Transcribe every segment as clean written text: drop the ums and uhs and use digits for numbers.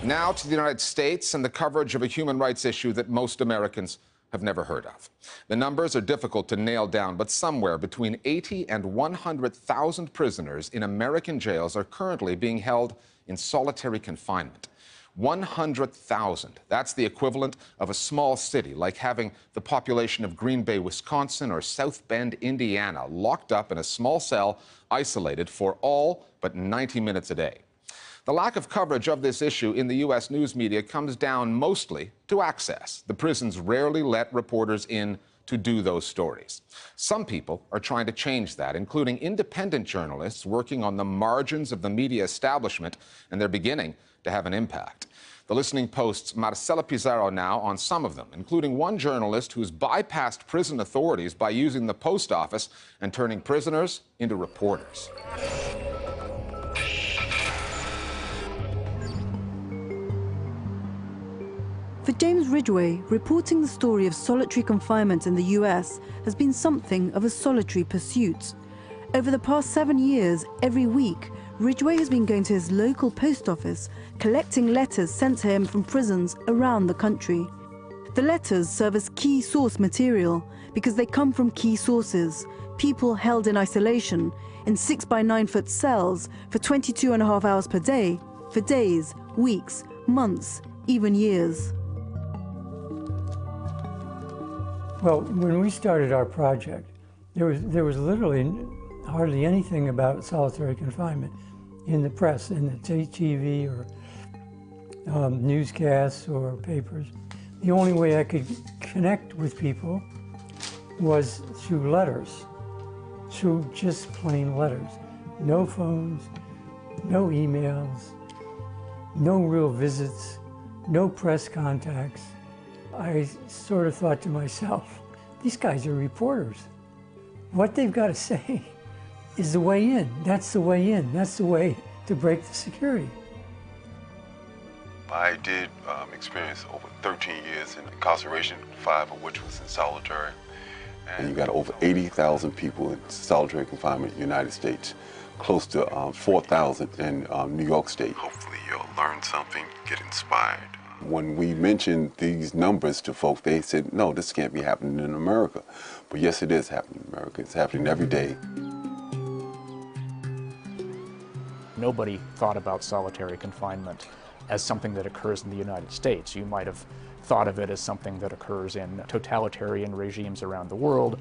Now to the United States and the coverage of a human rights issue that most Americans have never heard of. The numbers are difficult to nail down, but somewhere between 80 and 100,000 prisoners in American jails are currently being held in solitary confinement. 100,000. That's the equivalent of a small city, like having the population of Green Bay, Wisconsin, or South Bend, Indiana, locked up in a small cell, isolated for all but 90 minutes a day. The lack of coverage of this issue in the U.S. news media comes down mostly to access. The prisons rarely let reporters in to do those stories. Some people are trying to change that, including independent journalists working on the margins of the media establishment, and they're beginning to have an impact. The Listening Post's Marcela Pizarro now on some of them, including one journalist who's bypassed prison authorities by using the post office and turning prisoners into reporters. For James Ridgeway, reporting the story of solitary confinement in the US has been something of a solitary pursuit. Over the past 7 years, every week, Ridgeway has been going to his local post office, collecting letters sent to him from prisons around the country. The letters serve as key source material because they come from key sources, people held in isolation in 6 by 9 foot cells for 22.5 hours per day, for days, weeks, months, even years. Well, when we started our project, there was literally hardly anything about solitary confinement in the press, in the TV or newscasts or papers. The only way I could connect with people was through letters, through just plain letters. No phones, no emails, no real visits, no press contacts. I sort of thought to myself, these guys are reporters. What they've got to say is the way in. That's the way in. That's the way to break the security. I did experience over 13 years in incarceration, 5 of which was in solitary. And you got over 80,000 people in solitary confinement in the United States, close to 4,000 in New York State. Hopefully you'll learn something, get inspired. When we mentioned these numbers to folks, they said, no, this can't be happening in America. But yes, it is happening in America. It's happening every day. Nobody thought about solitary confinement as something that occurs in the United States. You might have thought of it as something that occurs in totalitarian regimes around the world.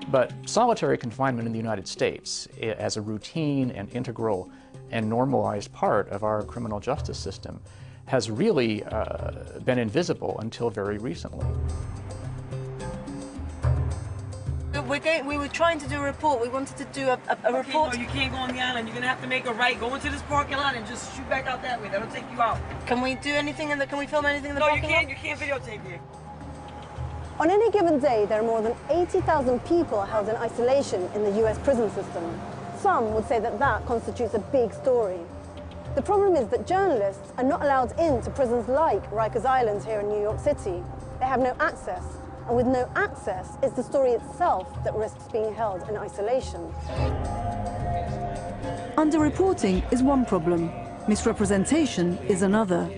But solitary confinement in the United States, as a routine and integral and normalized part of our criminal justice system, has really been invisible until very recently. We were trying to do a report. We wanted to do a report. No, you can't go on the island. You're going to have to make a right. Go into this parking lot and just shoot back out that way. That'll take you out. Can we do anything in the, can we film anything in the parking lot? No, you can't videotape here. On any given day, there are more than 80,000 people held in isolation in the US prison system. Some would say that that constitutes a big story. The problem is that journalists are not allowed into prisons like Rikers Island here in New York City. They have no access, and with no access, it's the story itself that risks being held in isolation. Underreporting is one problem, misrepresentation is another.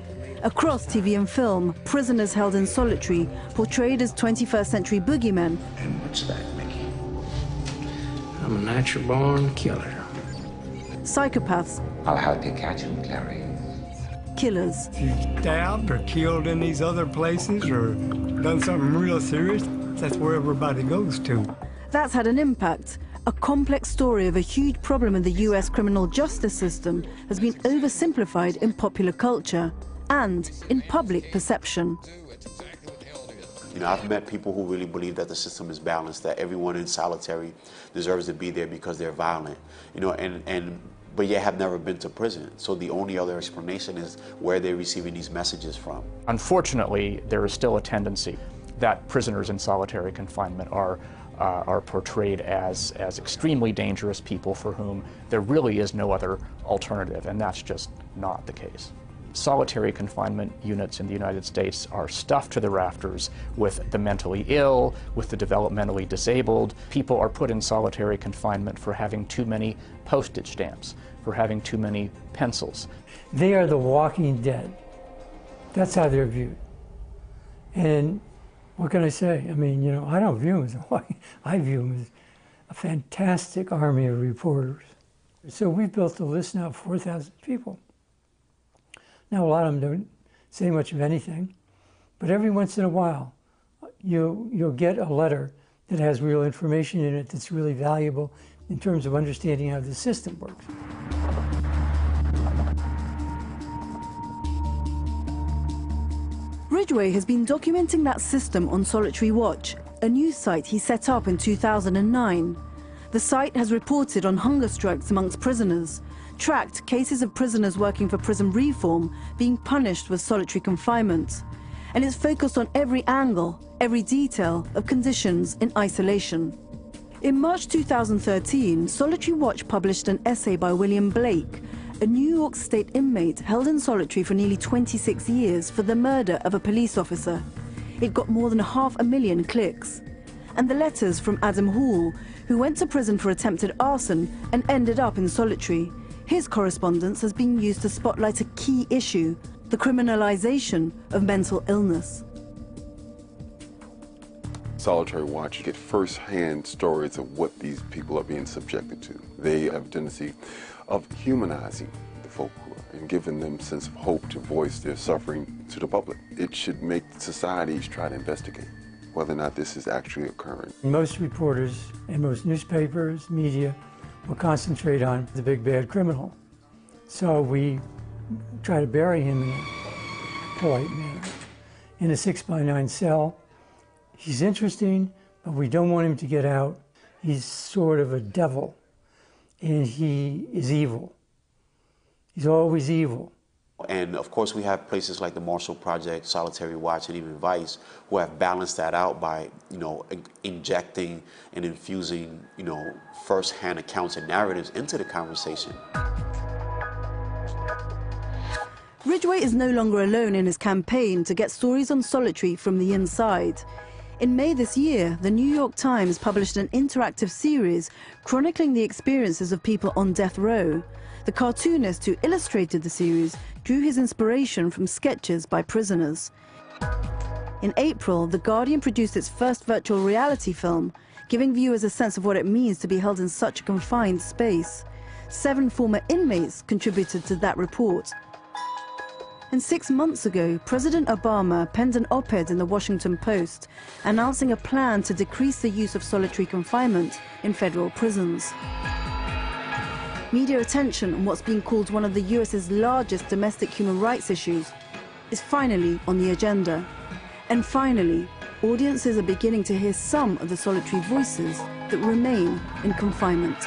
Across TV and film, prisoners held in solitary, portrayed as 21st century boogeymen. And what's that, Mickey? I'm a natural-born killer. Psychopaths. I'll help you catch him, Clary. Killers. If you're stabbed or killed in these other places or done something real serious, that's where everybody goes to. That's had an impact. A complex story of a huge problem in the US criminal justice system has been oversimplified in popular culture and in public perception. You know, I've met people who really believe that the system is balanced, that everyone in solitary deserves to be there because they're violent, you know, but yet have never been to prison. So the only other explanation is where they're receiving these messages from. Unfortunately, there is still a tendency that prisoners in solitary confinement are portrayed as extremely dangerous people for whom there really is no other alternative, and that's just not the case. Solitary confinement units in the United States are stuffed to the rafters with the mentally ill, with the developmentally disabled. People are put in solitary confinement for having too many postage stamps. for having too many pencils. They are the walking dead. That's how they're viewed. And what can I say? I mean, you know, I don't view them as a walking, I view them as a fantastic army of reporters. So we've built a list now of 4,000 people. Now, a lot of them don't say much of anything, but every once in a while, you'll get a letter that has real information in it that's really valuable in terms of understanding how the system works. Ridgeway has been documenting that system on Solitary Watch, a news site he set up in 2009. The site has reported on hunger strikes amongst prisoners, tracked cases of prisoners working for prison reform being punished with solitary confinement, and it's focused on every angle, every detail of conditions in isolation. In March 2013, Solitary Watch published an essay by William Blake, a New York State inmate held in solitary for nearly 26 years for the murder of a police officer. It got more than 500,000 clicks. And the letters from Adam Hall, who went to prison for attempted arson and ended up in solitary. His correspondence has been used to spotlight a key issue, the criminalization of mental illness. Solitary Watch get first-hand stories of what these people are being subjected to. They have a tendency of humanizing the folk and giving them a sense of hope to voice their suffering to the public. It should make societies try to investigate whether or not this is actually occurring. Most reporters and most newspapers, media, will concentrate on the big bad criminal. So we try to bury him in a polite manner. In a 6x9 cell, he's interesting, but we don't want him to get out. He's sort of a devil, and he is evil. He's always evil. And of course, we have places like the Marshall Project, Solitary Watch, and even Vice, who have balanced that out by, you know, injecting and infusing, you know, first-hand accounts and narratives into the conversation. Ridgeway is no longer alone in his campaign to get stories on solitary from the inside. In May this year, the New York Times published an interactive series chronicling the experiences of people on death row. The cartoonist who illustrated the series drew his inspiration from sketches by prisoners. In April, The Guardian produced its first virtual reality film, giving viewers a sense of what it means to be held in such a confined space. 7 former inmates contributed to that report. And 6 months ago, President Obama penned an op-ed in the Washington Post announcing a plan to decrease the use of solitary confinement in federal prisons. Media attention on what's being called one of the US's largest domestic human rights issues is finally on the agenda. And finally, audiences are beginning to hear some of the solitary voices that remain in confinement.